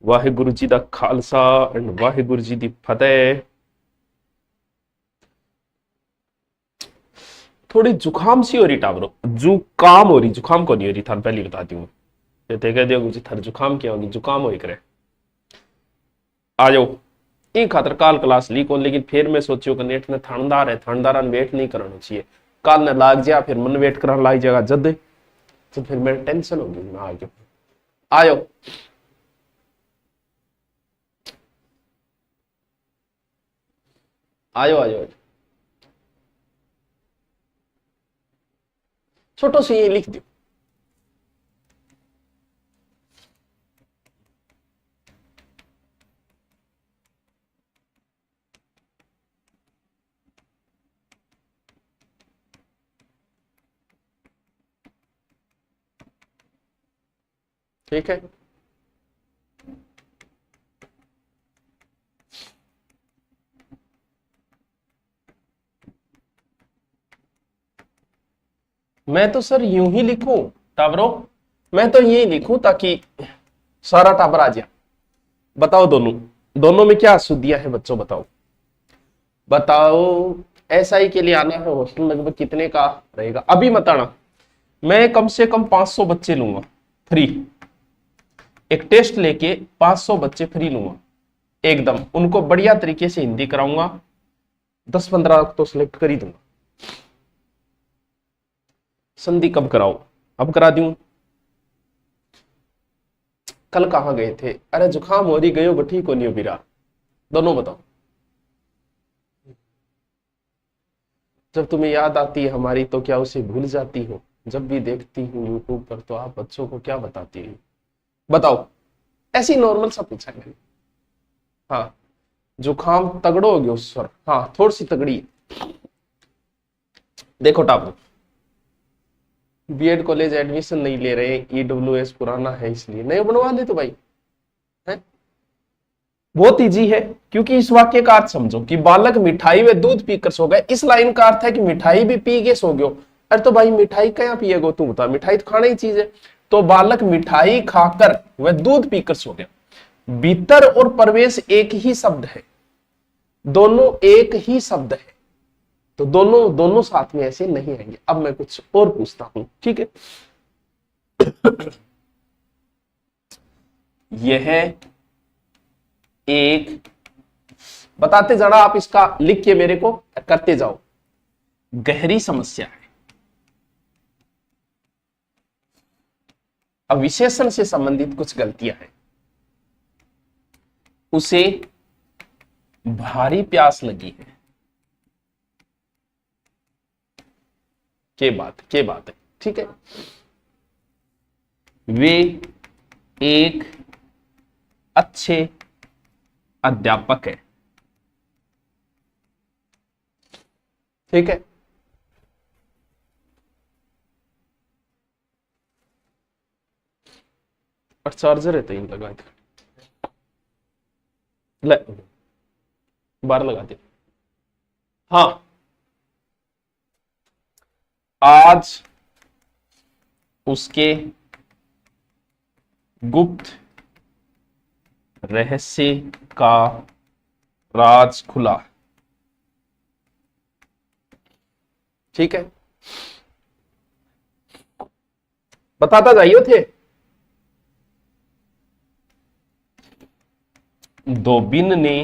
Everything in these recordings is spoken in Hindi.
वाहिगुरु जी दा खालसा एंड वाहिगुरु जी दी फतेह। थोड़ी जुकाम सी हो रही टावरो, जुकाम हो रही, जुकाम को नहीं हो रही, थान पहली बताती हूँ। ते कह दियो जी थार जुकाम क्या होगी, जुकाम हो करे। आ जाओ ई खातर काल क्लास ली को, लेकिन फिर मैं सोचियो कि नेट ने थानदार है, थानदारा वेट नहीं करना चाहिए। काल ने लाग जा फिर मन वेट करने लाग जाएगा जद, तो फिर मेरी टेंशन होगी। मैं आ गयो, आयो आयो आयो। छोटो से ये लिख दियो। ठीक है, मैं तो सर यूं ही लिखूं टावरो, मैं तो यही लिखूं ताकि सारा टाबर आ जाए। बताओ दोनों दोनों में क्या अशुद्धियां हैं बच्चों, बताओ बताओ। एसआई के लिए आना है, हॉस्टल लगभग कितने का रहेगा अभी मत आना। मैं कम से कम 500 बच्चे लूंगा फ्री, एक टेस्ट लेके 500 बच्चे फ्री लूंगा एकदम, उनको बढ़िया तरीके से हिंदी कराऊंगा। 10-15 तो सिलेक्ट कर ही दूंगा। संधि कब कराओ, अब करा दूं। कल कहां गए थे, अरे जुकाम हो रही, गयो ठीक हो नहीं हो बिरा, दोनों बताओ। जब तुम्हें याद आती है हमारी तो क्या उसे भूल जाती हो, जब भी देखती हूँ यूट्यूब पर तो आप बच्चों को क्या बताती हो, बताओ। ऐसी नॉर्मल सा पूछा मैंने। हाँ, जुकाम तगड़ो हो गयो सर, हाँ थोड़ी सी तगड़ी है। देखो टापू, बीएड कॉलेज एडमिशन नहीं ले रहे, ईडब्ल्यूएस पुराना है इसलिए नहीं बनवा ले तो भाई है। बहुत इजी है, क्योंकि इस वाक्य का अर्थ समझो कि बालक मिठाई व दूध पीकर सो गए। इस लाइन का अर्थ है कि मिठाई भी पी के सो गयो। अरे तो भाई मिठाई क्या पिएगो, तू बता, मिठाई तो खाना ही चीज है। तो बालक मिठाई खाकर वह दूध पीकर सो गया। भीतर और प्रवेश एक ही शब्द है, दोनों एक ही शब्द है, तो दोनों दोनों साथ में ऐसे नहीं आएंगे। अब मैं कुछ और पूछता हूं, ठीक है। यह एक, बताते जाना आप, इसका लिख के मेरे को करते जाओ। गहरी समस्या है, अब विशेषण से संबंधित कुछ गलतियां हैं। उसे भारी प्यास लगी है, के बात है, ठीक है। वे एक अच्छे अध्यापक है, ठीक है। और चार्जर है तो इन लगा दे, ले बाहर लगा दे। हाँ, आज उसके गुप्त रहस्य का राज खुला, ठीक है। बताता जाइयो थे। धोबिन ने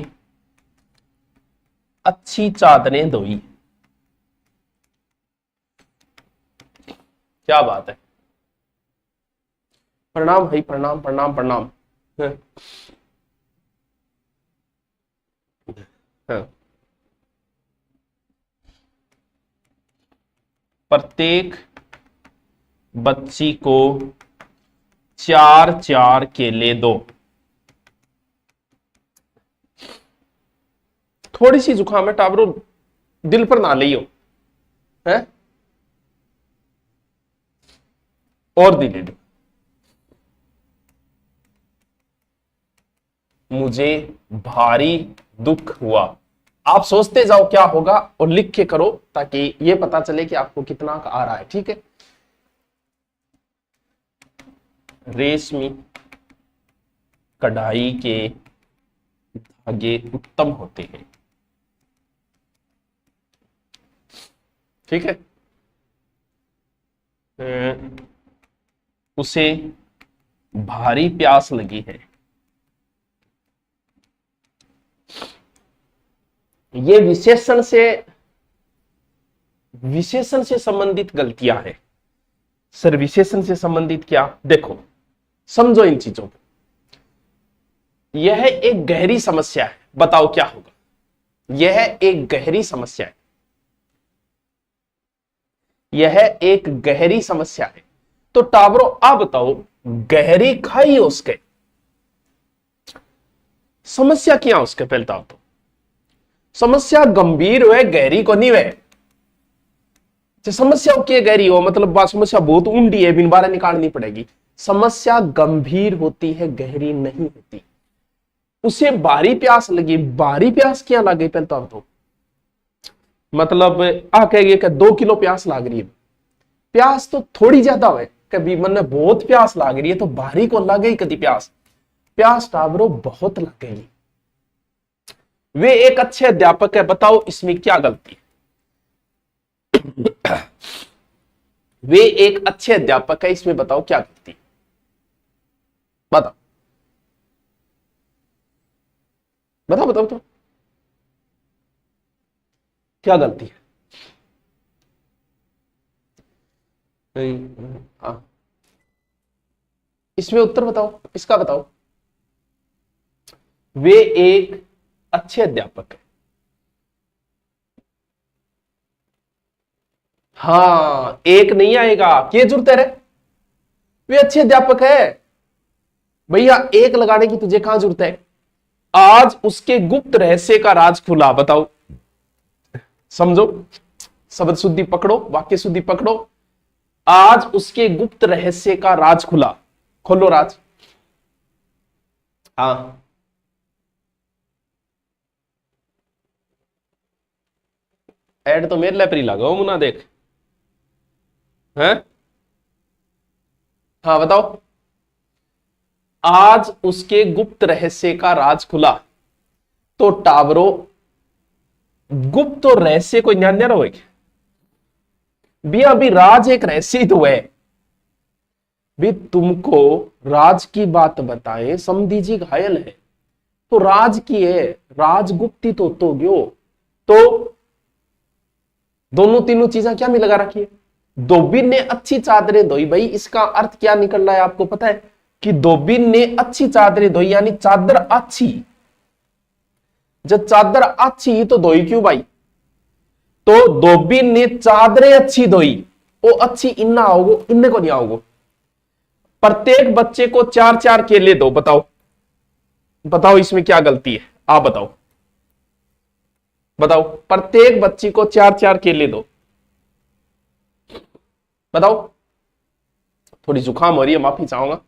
अच्छी चादरें धोई, क्या बात है। प्रणाम भाई, प्रणाम प्रणाम प्रणाम। हाँ, हाँ। प्रत्येक बच्ची को 4-4 केले दो। थोड़ी सी जुकाम है टाबरो, दिल पर ना लियो है, और दिले दो। मुझे भारी दुख हुआ। आप सोचते जाओ क्या होगा और लिख के करो, ताकि ये पता चले कि आपको कितना आ रहा है, ठीक है। रेशमी कढ़ाई के धागे उत्तम होते हैं। ठीक है। उसे भारी प्यास लगी है। ये विशेषण से संबंधित गलतियां है सर। विशेषण से संबंधित क्या, देखो समझो इन चीजों को। यह एक गहरी समस्या है, बताओ क्या होगा। यह एक गहरी समस्या है, यह एक गहरी समस्या है। तो टावरो आप बताओ, गहरी खाई उसके, समस्या क्या उसके, पहले तो समस्या गंभीर हुए, गहरी को नहीं हुए। समस्या क्या गहरी हो, मतलब बात समस्या बहुत ऊंडी है, बिन बारह निकालनी पड़ेगी। समस्या गंभीर होती है, गहरी नहीं होती। उसे भारी प्यास लगी, भारी प्यास क्या लगी पहले तो मतलब आ कहेंगे कि 2 किलो प्यास लाग रही है। प्यास तो थोड़ी ज्यादा है, कभी मन में बहुत प्यास लाग रही है तो भारी को लगे ही कभी प्यास। प्यास टावरो बहुत लगेगी। वे एक अच्छे अध्यापक है, बताओ इसमें क्या गलती है। वे एक अच्छे अध्यापक है, इसमें बताओ क्या गलती है, बताओ बताओ बताओ तो क्या गलती है। हाँ, इसमें उत्तर बताओ, इसका बताओ। वे एक अच्छे अध्यापक है। हाँ, एक नहीं आएगा, क्या जरूरत है रे, वे अच्छे अध्यापक है भैया, एक लगाने की तुझे कहां जरूरत है। आज उसके गुप्त रहस्य का राज खुला, बताओ। समझो, शब्द शुद्धि पकड़ो, वाक्य शुद्धि पकड़ो। आज उसके गुप्त रहस्य का राज खुला, खोलो राज। हाँ, ऐड तो मेरे लिए लगाओ मुना, देख हैं। हाँ बताओ, आज उसके गुप्त रहस्य का राज खुला। तो टावरो गुप्त और रहस्य कोई न्याय रहोगे भी, अभी राज एक रहस्य ही तो है भी। तुमको राज की बात बताए, समझी जी घायल है तो राज की है, राजगुप्ती तो गयो। तो दोनों तीनों चीजें क्या मिल लगा रखी है। धोबी ने अच्छी चादरें धोई, भाई इसका अर्थ क्या निकल रहा है आपको पता है कि धोबी ने अच्छी चादरें धोई, यानी चादर अच्छी। जब चादर अच्छी तो धोई क्यों भाई, तो धोबी ने चादरें अच्छी धोई, वो अच्छी इन्ना आओगो, इन्ने को नहीं आओगो। प्रत्येक बच्चे को 4-4 केले दो, बताओ बताओ इसमें क्या गलती है, आप बताओ बताओ। प्रत्येक बच्ची को 4-4 केले दो, बताओ। थोड़ी जुकाम हो रही है, माफी चाहूंगा।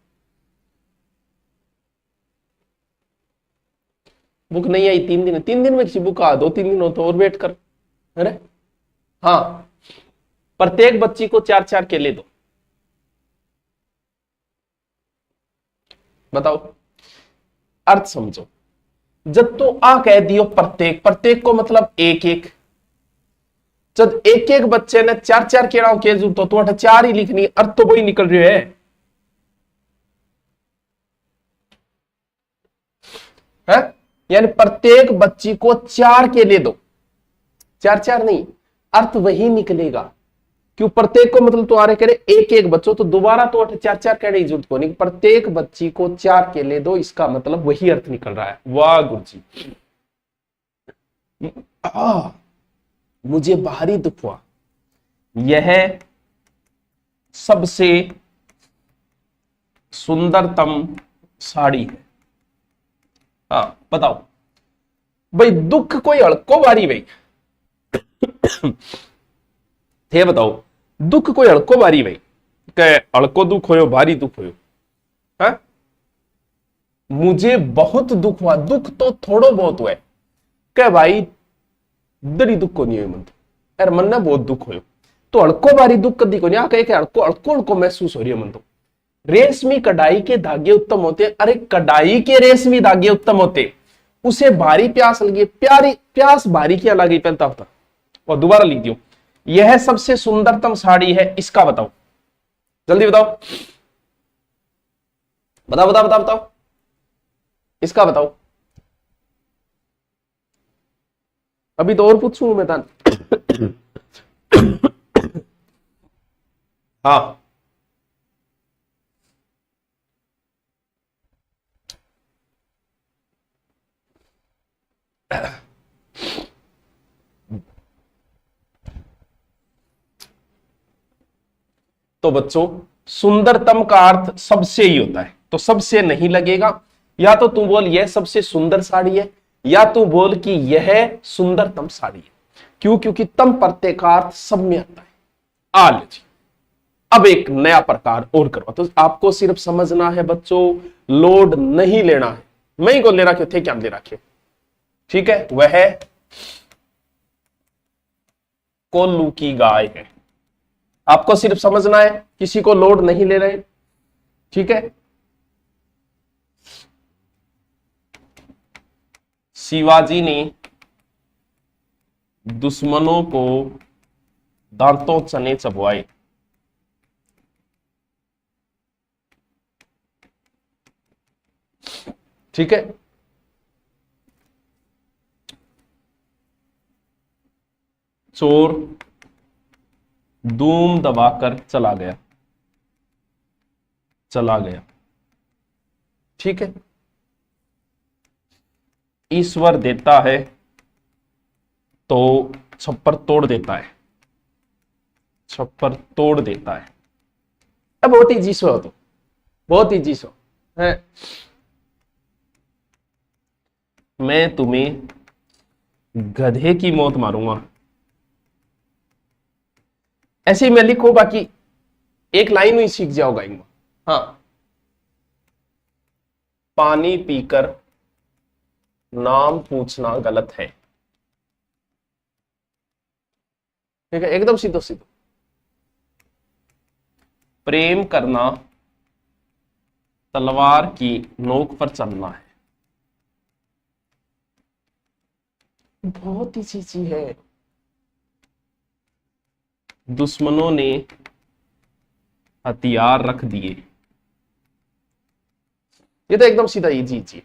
बुक नहीं आई 3 दिन, 3 दिन में किसी बुक आ, 2-3 दिन हो तो और वेट कर। अरे हाँ, प्रत्येक बच्ची को 4-4 केले दो, बताओ। अर्थ समझो, जब तो आ कह दियो प्रत्येक, प्रत्येक को मतलब एक एक। जब एक एक बच्चे ने 4-4 केड़ाओं के जरूरत तो 4 ही लिखनी, अर्थ तो वही निकल रही है? यानी प्रत्येक बच्ची को 4 केले दो, 4-4 नहीं, अर्थ वही निकलेगा। क्यों, प्रत्येक को मतलब तुम्हारे कह रहे एक एक बच्चों, तो दोबारा तो 4-4 कहने की जरूरत को नहीं, प्रत्येक बच्ची को 4 केले दो, इसका मतलब वही अर्थ निकल रहा है। वाह गुरु जी, मुझे बाहरी दुख हुआ। यह सबसे सुंदरतम साड़ी है। हाँ बताओ भाई, दुख कोई हड़को बारी भाई थे, बताओ दुख कोई हड़को बारी भाई, कह हड़को दुख हो भारी दुख हो। हाँ? मुझे बहुत दुख हुआ, दुख तो थोड़ो बहुत हुआ, कह भाई दरी दुख को नहीं हुई मन तो, यार मन ना बहुत दुख हो तो हड़को बारी दुख कदी को नहीं, आ कहे हड़को हड़को हड़को महसूस हो रही है मन तो। रेशमी कढ़ाई के धागे उत्तम होते। अरे कढ़ाई के रेशमी धागे उत्तम होते, उसे भारी प्यास लगी, प्यारी प्यास भारी क्या लगी पहलता होता। और दोबारा लिख दियो, यह सबसे सुंदरतम साड़ी है, इसका बताओ, जल्दी बताओ, बताओ बताओ बताओ बताओ, इसका बताओ। अभी तो और पूछूं मैं तान। हाँ तो बच्चों सुंदरतम का अर्थ सबसे ही होता है, तो सबसे नहीं लगेगा। या तो तू बोल यह सबसे सुंदर साड़ी है, या तू बोल कि यह सुंदरतम साड़ी है। क्यों? क्योंकि तम प्रत्यय का अर्थ सब में आता है। आ लीजिए अब एक नया प्रकार और करवा, तो आपको सिर्फ समझना है बच्चों, लोड नहीं लेना है। मैं ही को ले रखे थे, क्या ले रखे, ठीक है। वह कोल्लू की गाय है। आपको सिर्फ समझना है, किसी को लोड नहीं ले रहे, ठीक है। शिवाजी ने दुश्मनों को दांतों चने चबवाए। ठीक है। चोर धूम दबाकर चला गया, चला गया, ठीक है। ईश्वर देता है तो छप्पर तोड़ देता है, छप्पर तोड़ देता है। अब बहुत ईजी सो हो, तो बहुत ईजी सो है। मैं तुम्हें गधे की मौत मारूंगा, ऐसे ही मैं लिखो, बाकी एक लाइन ही सीख जाओगा इनमें। हाँ, पानी पीकर नाम पूछना गलत है, ठीक है, एकदम सीधो सीधो। प्रेम करना तलवार की नोक पर चलना है, बहुत ही चीज है। दुश्मनों ने हथियार रख दिए, ये तो एकदम सीधा इजी चीज।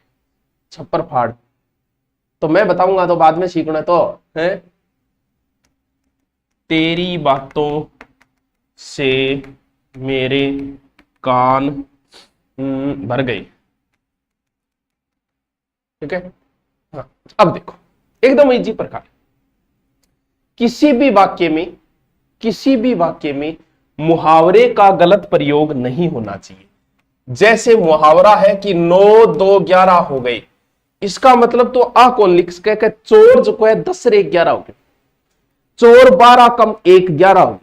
छप्पर फाड़ तो मैं बताऊंगा, तो बाद में सीखना तो है। तेरी बातों से मेरे कान भर गए, ठीक है। हाँ, अब देखो एकदम इजी प्रकार, किसी भी वाक्य में, किसी भी वाक्य में मुहावरे का गलत प्रयोग नहीं होना चाहिए। जैसे मुहावरा है कि 9 2 11 हो गए, इसका मतलब तो आ कौन लिख सके, चोर जो को है 10 रे 11 हो गए, चोर 12 कम 1 11 हो गए,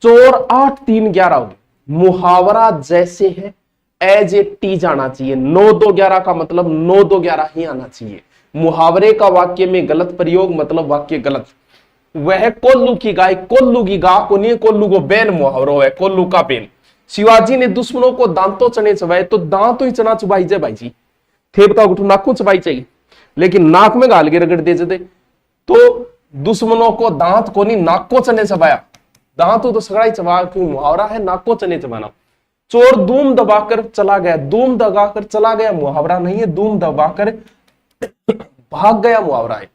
चोर 8 3 11 हो गए। मुहावरा जैसे है एज ए टी जाना चाहिए। 9 2 11 का मतलब 9 2 11 ही आना चाहिए। मुहावरे का वाक्य में गलत प्रयोग मतलब वाक्य गलत। वह कोल्लू की गाय, कोल्लू की गा को नहीं, कोल्लू को बैन मुहावरो है, कोल्लू का बैन। शिवाजी ने दुश्मनों को दांतों चने चबाए, तो दांत ही चना चबाई जाए भाई जी, थे बताओ उठो नाक को चबाई चाहिए, लेकिन नाक में गाल के रगड़ दे देते। तो दुश्मनों को दांत को नहीं, नाक को चने चबाया। दांत तो सगड़ा ही चबा, क्यों मुहावरा है नाक को चने चबाना। चोर धूम दबाकर चला गया, धूम दबाकर चला गया मुहावरा नहीं है, धूम दबाकर भाग गया मुहावरा है।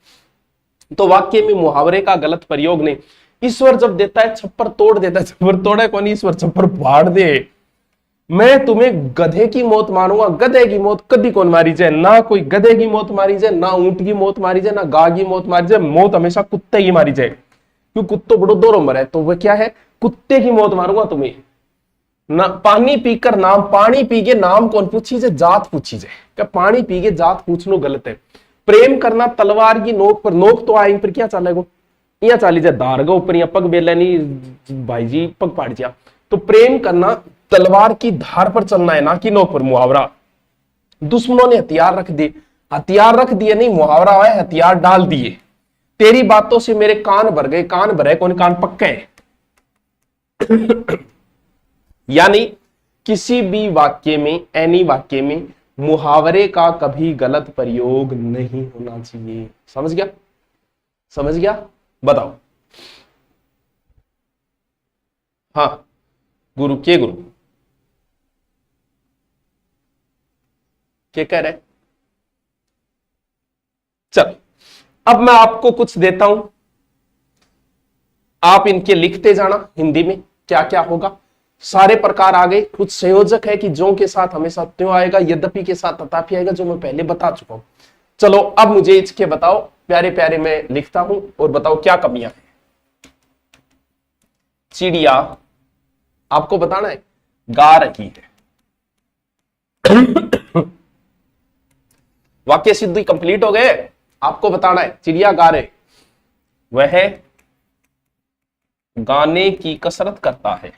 तो वाक्य में मुहावरे का गलत प्रयोग नहीं। ईश्वर जब देता है छप्पर तोड़ देता है, छप्पर तोड़े कौन, ईश्वर छप्पर फाड़ दे। मैं तुम्हें गधे की मौत मारूंगा, गधे की मौत कभी कौन मारी जाए, ना कोई गधे की मौत मारी जाए, ना ऊंट की मौत मारी जाए, ना गाय की मौत मारी जाए। मौत हमेशा कुत्ते की मारी जाए, क्यों कुत्तो बड़ो दो नंबर है, तो वह क्या है, कुत्ते की मौत मारूंगा तुम्हें। ना पानी पीकर नाम, पानी पी के नाम कौन पूछी जाए, जात पूछी जाए। क्या पानी पी के जात पूछना गलत है। प्रेम करना तलवार की नोक पर, नोक तो आई पर क्या चलेगा, या चाली जाए धार गो ऊपर, या पग बेला नहीं भाई जी पग पाड़ जा। तो प्रेम करना तलवार की धार पर चलना है, ना कि नोक पर। मुहावरा दुश्मनों ने हथियार रख दिए, हथियार रख दिए नहीं, मुहावरा है हथियार डाल दिए। तेरी बातों से मेरे कान भर गए, कान भरे कौन, कान पक्के हैं। यानी किसी भी वाक्य में, एनी वाक्य में मुहावरे का कभी गलत प्रयोग नहीं होना चाहिए। समझ गया? समझ गया? बताओ। हाँ गुरु, के गुरु क्या कह रहे? चल, अब मैं आपको कुछ देता हूं, आप इनके लिखते जाना हिंदी में क्या क्या होगा। सारे प्रकार आ गए। कुछ संयोजक है कि जो के साथ हमेशा त्यों आएगा, यद्यपि के साथ तथापि आएगा, जो मैं पहले बता चुका हूं। चलो अब मुझे इसके बताओ, प्यारे प्यारे मैं लिखता हूं और बताओ क्या कमियां हैं। चिड़िया, आपको बताना है, गा रही है। वाक्य सिद्धि कंप्लीट हो गए। आपको बताना है चिड़िया गा रहे, वह गाने की कसरत करता है।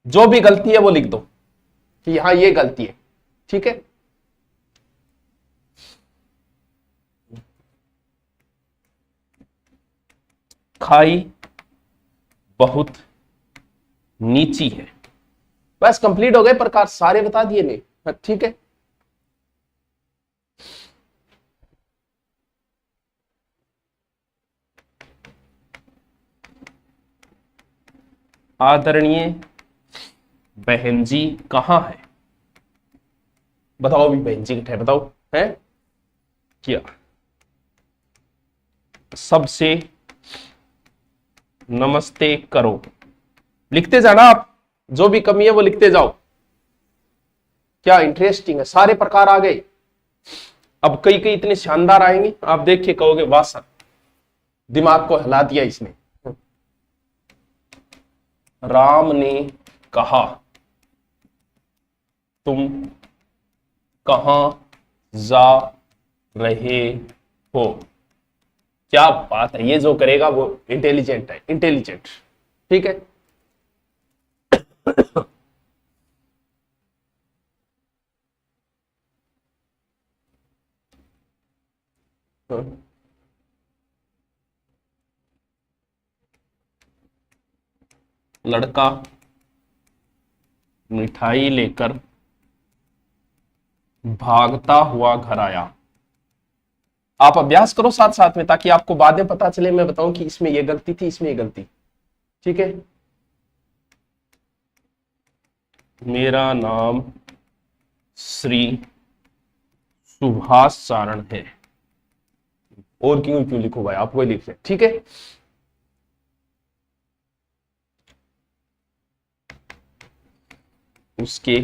जो भी गलती है वो लिख दो कि यहां ये गलती है। ठीक है? खाई बहुत नीची है। बस कंप्लीट हो गए प्रकार, सारे बता दिए नहीं। हाँ, ठीक है। आदरणीय बहन जी कहां है? बताओ भी बहन जी कितने, बताओ है क्या? सबसे नमस्ते करो। लिखते जाना आप, जो भी कमी है वो लिखते जाओ। क्या इंटरेस्टिंग है, सारे प्रकार आ गए। अब कई कई इतने शानदार आएंगे, आप देख के कहोगे वाह सर, दिमाग को हिला दिया इसने। राम ने कहा, तुम कहां जा रहे हो? क्या बात है, ये जो करेगा वो इंटेलिजेंट है, इंटेलिजेंट। ठीक है? लड़का मिठाई लेकर भागता हुआ घर आया। आप अभ्यास करो साथ साथ में, ताकि आपको बाद में पता चले, मैं बताऊं कि इसमें ये गलती थी, इसमें ये गलती। ठीक है? मेरा नाम श्री सुभाष चारण है। और क्यों क्यों लिखो भाई, आप वही लिख ले। ठीक है? उसके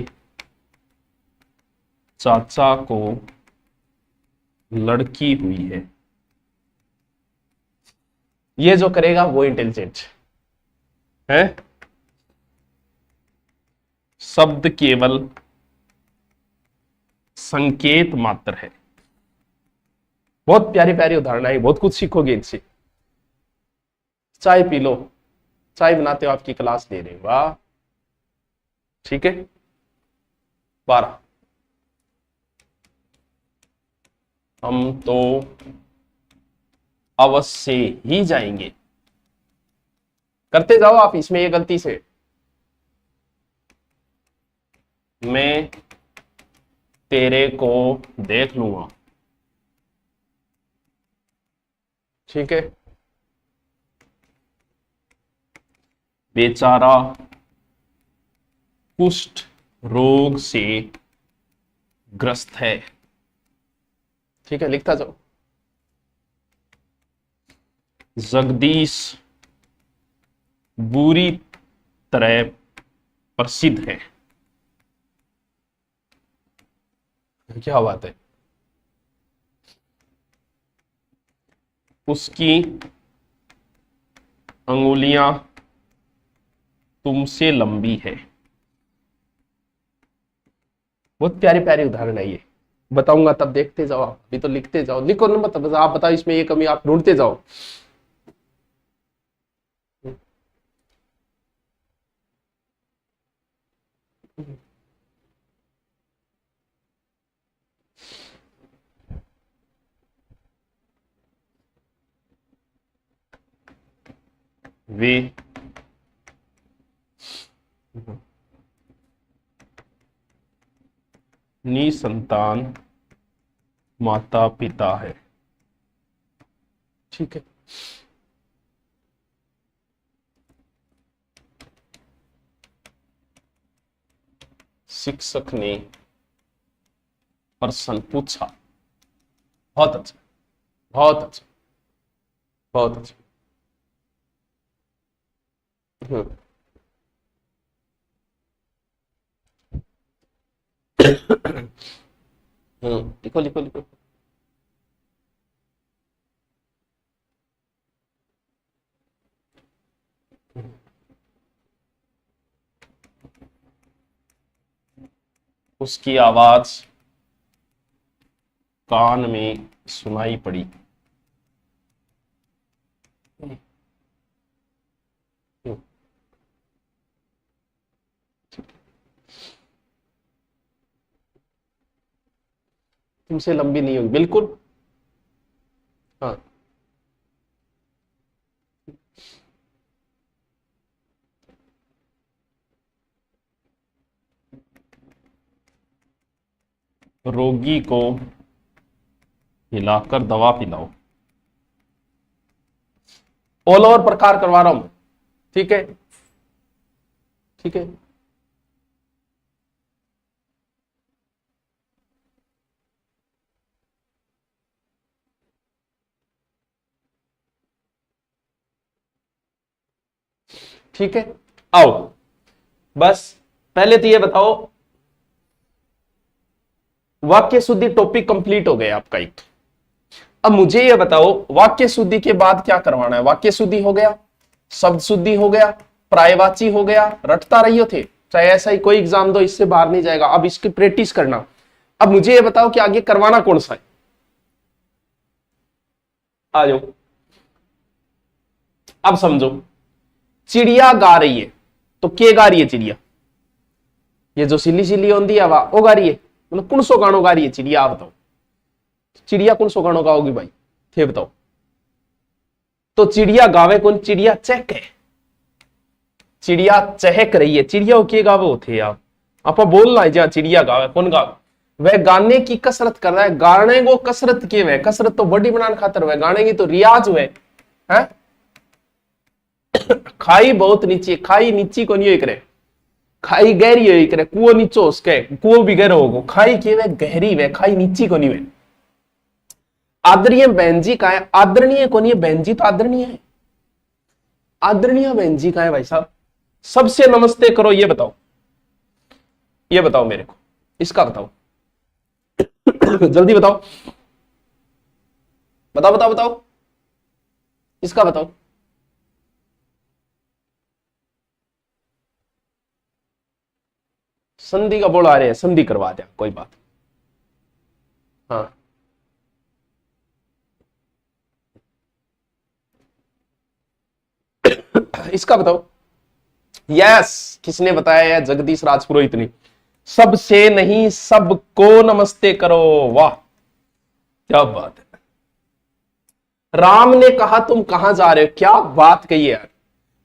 चाचा को लड़की हुई है। ये जो करेगा वो इंटेलिजेंट है। शब्द केवल संकेत मात्र है। बहुत प्यारी प्यारी उदाहरण है, बहुत कुछ सीखोगे इनसे। चाय पी लो, चाय बनाते हो आपकी क्लास ले रहे हो, वाह। ठीक है? 12, हम तो अवश्य ही जाएंगे। करते जाओ आप, इसमें ये गलती से। मैं तेरे को देख लूंगा। ठीक है? बेचारा कुष्ठ रोग से ग्रस्त है। ठीक है? लिखता जाओ। जगदीश बुरी तरह प्रसिद्ध है। क्या बात है, उसकी अंगुलियां तुमसे लंबी है। बहुत प्यारी प्यारी उदाहरण है ये, बताऊंगा तब देखते जाओ आप। अभी तो लिखते जाओ, लिखो ना, मतलब आप बताओ इसमें ये कमी, आप ढूंढते जाओ। वे निसंतान माता पिता है। ठीक है, शिक्षक ने प्रश्न पूछा। बहुत अच्छा, बहुत अच्छा, बहुत अच्छा। लिखो लिखो लिखो। उसकी आवाज कान में सुनाई पड़ी। तुमसे लंबी नहीं होगी बिल्कुल। हाँ, रोगी को हिलाकर दवा पिलाओ। ऑल ओवर प्रकार करवा रहा हूं। ठीक है, ठीक है। ठीक है, आओ। बस पहले तो ये बताओ, वाक्य शुद्धि टॉपिक कंप्लीट हो गया आपका एक। अब मुझे ये बताओ, वाक्य शुद्धि के बाद क्या करवाना है। वाक्य शुद्धि हो गया, शब्द शुद्धि हो गया, पर्यायवाची हो गया, रटता रहियो थे, चाहे ऐसा ही कोई एग्जाम दो, इससे बाहर नहीं जाएगा। अब इसकी प्रैक्टिस करना। अब मुझे ये बताओ कि आगे करवाना कौन सा है। आ जाओ, अब समझो। चिड़िया गा रही है, तो के गा रही है चिड़िया? ये जो सिली सिली होती है वो गा रही है। मतलब कौन सो गानों गा रही है चिड़िया? आप बताओ, चिड़िया कौन सो गानों गाओगी भाई? थे बताओ। तो चिड़िया गावे कौन? चिड़िया चहक है, चिड़िया चहक रही है। चिड़िया के गावे होते आप? आप बोलना है जहां चिड़िया गावे, कौन गावे? वह गाने की कसरत कर रहा है। गाने को कसरत के वह, कसरत तो बॉडी बनाने खातर वह, गाने की तो रियाज हुए है। खाई बहुत नीचे, खाई नीची को नहीं करे, खाई गहरी हो करे, कुओं नीचो उसके, कुओं भी गहरा होगो। खाई के वे गहरी वे, खाई नीची को नहीं वे। आदरणीय बहन जी का है, आदरणीय को नहीं है, बहन जी तो आदरणीय है। आदरणीय बहन जी का है भाई साहब। सबसे नमस्ते करो, ये बताओ, ये बताओ मेरे को, इसका बताओ। जल्दी बताओ, बताओ बताओ बताओ, इसका बताओ। संधि का बोल आ रहे हैं, संधि करवा दिया, कोई बात। हाँ, इसका बताओ। यस, किसने बताया है? जगदीश राजपुरोहित ने। सबसे नहीं, सबको नमस्ते करो। वाह, क्या बात है। राम ने कहा तुम कहां जा रहे हो? क्या बात कही है यार।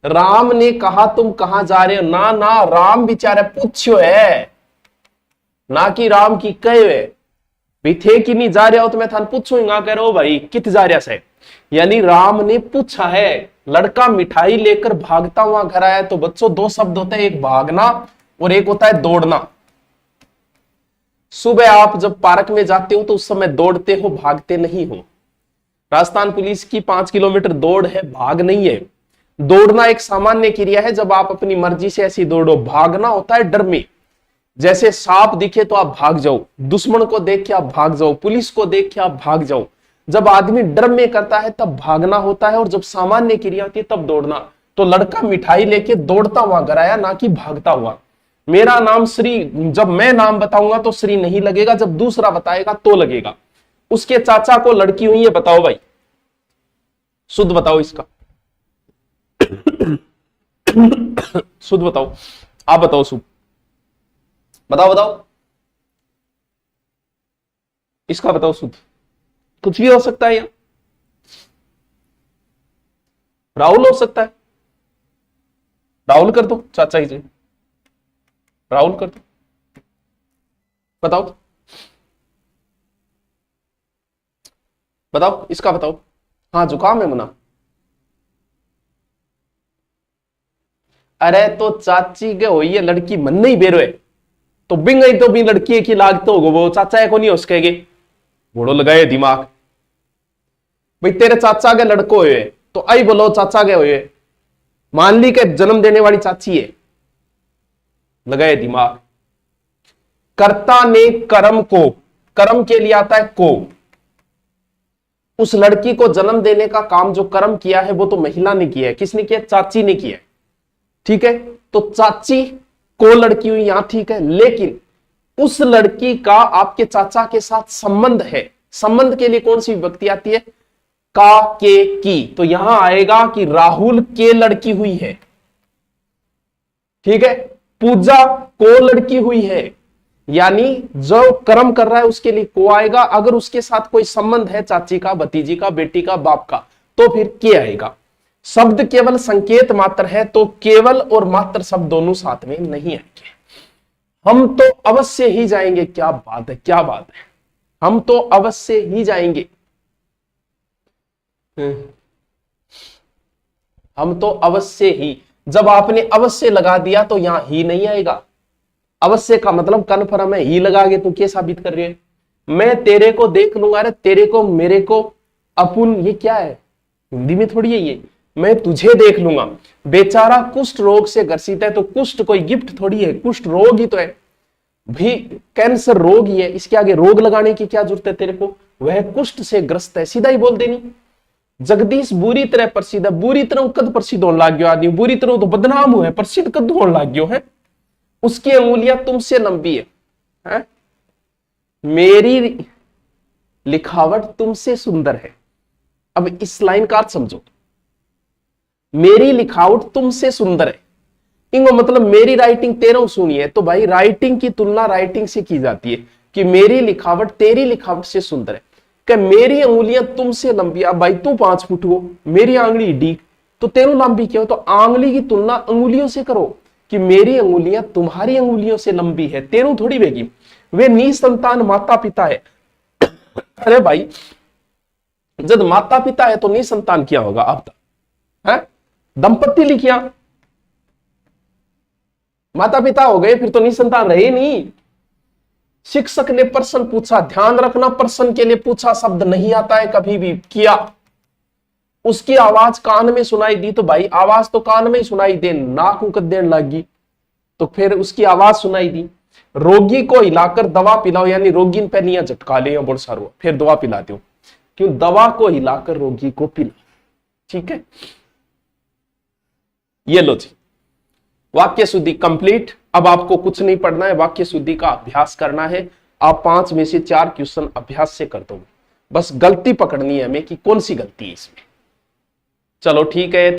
राम ने कहा तुम कहां जा रहे हो? ना ना, राम बेचारे पूछो है, ना कि राम की कहे भी थे कि नहीं जा रहे हो, तो मैं थान पूछूंगा, कह रहे हो भाई कित जा रहा से। यानी राम ने पूछा है। लड़का मिठाई लेकर भागता हुआ घर आया। तो बच्चों, दो शब्द होते हैं, एक भागना और एक होता है दौड़ना। सुबह आप जब पार्क में जाते हो तो उस समय दौड़ते हो, भागते नहीं हो। राजस्थान पुलिस की 5 किलोमीटर दौड़ है, भाग नहीं है। दौड़ना एक सामान्य क्रिया है, जब आप अपनी मर्जी से ऐसी दौड़ो। भागना होता है डर में। जैसे सांप दिखे तो आप भाग जाओ, दुश्मन को देख के आप भाग जाओ, पुलिस को देख के आप भाग जाओ। जब आदमी डर में करता है तब भागना होता है, और जब सामान्य क्रिया होती है तब दौड़ना। तो लड़का मिठाई लेके दौड़ता हुआ घर आया, ना कि भागता हुआ। मेरा नाम श्री, जब मैं नाम बताऊंगा तो श्री नहीं लगेगा, जब दूसरा बताएगा तो लगेगा। उसके चाचा को लड़की हुई है, बताओ भाई, शुद्ध बताओ इसका। शुद्ध बताओ, आप बताओ शुद्ध, बताओ बताओ, इसका बताओ शुद्ध। कुछ भी हो सकता है, या राहुल हो सकता है। राहुल कर दो चाचा जी से, राहुल कर दो, बताओ। बताओ इसका बताओ। हाँ जुकाम है मुना। अरे तो चाची के हो ये लड़की मन नहीं बेरो है तो बिंग गई तो भी लड़की की लाग तो होगो वो चाचा है को नहीं उसके घोड़ो लगाए दिमाग। भाई तेरे चाचा के लड़को हुए तो आई बोलो चाचा के हुए, मान ली के जन्म देने वाली चाची है, लगाए दिमाग। कर्ता ने कर्म को, कर्म के लिए आता है को, उस लड़की को जन्म देने का काम जो कर्म किया है वो तो महिला ने किया है। किसने किया? चाची ने किया है। ठीक है, तो चाची को लड़की हुई यहां ठीक है, लेकिन उस लड़की का आपके चाचा के साथ संबंध है। संबंध के लिए कौन सी विभक्ति आती है? का, के, की। तो यहां आएगा कि राहुल के लड़की हुई है। ठीक है, पूजा को लड़की हुई है, यानी जो कर्म कर रहा है उसके लिए को आएगा। अगर उसके साथ कोई संबंध है चाची का, भतीजी का, बेटी का, बाप का, तो फिर के आएगा। शब्द केवल संकेत मात्र है तो केवल और मात्र शब्द दोनों साथ में नहीं आएंगे। हम तो अवश्य ही जाएंगे। क्या बात है, क्या बात है, हम तो अवश्य ही जाएंगे। हम तो अवश्य ही, जब आपने अवश्य लगा दिया तो यहां ही नहीं आएगा। अवश्य का मतलब कन्फर्म है, ही लगागे तो क्या साबित कर रहे हैं? मैं तेरे को देख लूंगा। अरे तेरे को, मेरे को, अपुन, ये क्या है? हिंदी में थोड़ी है ये। मैं तुझे देख लूंगा। बेचारा कुष्ठ रोग से ग्रसित है तो कुष्ठ कोई गिफ्ट थोड़ी है, कुष्ठ रोग ही तो है भी, कैंसर रोग ही है। इसके आगे रोग लगाने की क्या जरूरत है तेरे को? वह कुष्ठ से ग्रस्त है, सीधा ही बोल देनी। जगदीश बुरी तरह प्रसिद्ध है। बुरी तरह कद प्रसिद्ध होने लग गयो आदमी, बुरी तरह तो बदनाम हुआ है, प्रसिद्ध कद होने लग गयो है। उसकी अंगुलियां तुमसे लंबी है? मेरी लिखावट तुमसे सुंदर है। अब इस लाइन का अर्थ समझो। मेरी लिखावट तुमसे सुंदर है, इंगो मतलब मेरी राइटिंग तेरो सुनी है। तो भाई राइटिंग की तुलना राइटिंग से की जाती है कि मेरी लिखावट तेरी लिखावट से सुंदर है। कि मेरी अंगुलियां तुमसे लंबी। अब भाई तू 5 फुट हो, मेरी आंगली डी, तो तेरो लंबी क्यों? तो आंगली की तुलना अंगुलियों से करो कि मेरी अंगुलियां तुम्हारी अंगुलियों से लंबी है, तेरू थोड़ी बेगी। वे निसंतान माता पिता है। अरे भाई जब माता पिता है तो निसंतान क्या होगा? अब तक है दंपत्ति लिखिया, माता पिता हो गए फिर तो निसंतान रहे नहीं। शिक्षक ने प्रश्न पूछा, ध्यान रखना प्रश्न के लिए पूछा शब्द नहीं आता है कभी भी। किया, उसकी आवाज कान में सुनाई दी तो भाई आवाज तो कान में ही सुनाई दे, नाक उकत देने लगी तो फिर उसकी आवाज सुनाई दी। रोगी को हिलाकर दवा पिलाओ, यानी रोगी पे नहीं झटका ले बोल सारो फिर दवा पिला दो, क्यों? दवा को हिलाकर रोगी को पिला। ठीक है, ये लो जी, वाक्य शुद्धि कंप्लीट। अब आपको कुछ नहीं पढ़ना है, वाक्य शुद्धि का अभ्यास करना है। आप 5 में से 4 क्वेश्चन अभ्यास से कर दोगे, बस गलती पकड़नी है हमें कि कौन सी गलती है इसमें। चलो ठीक है।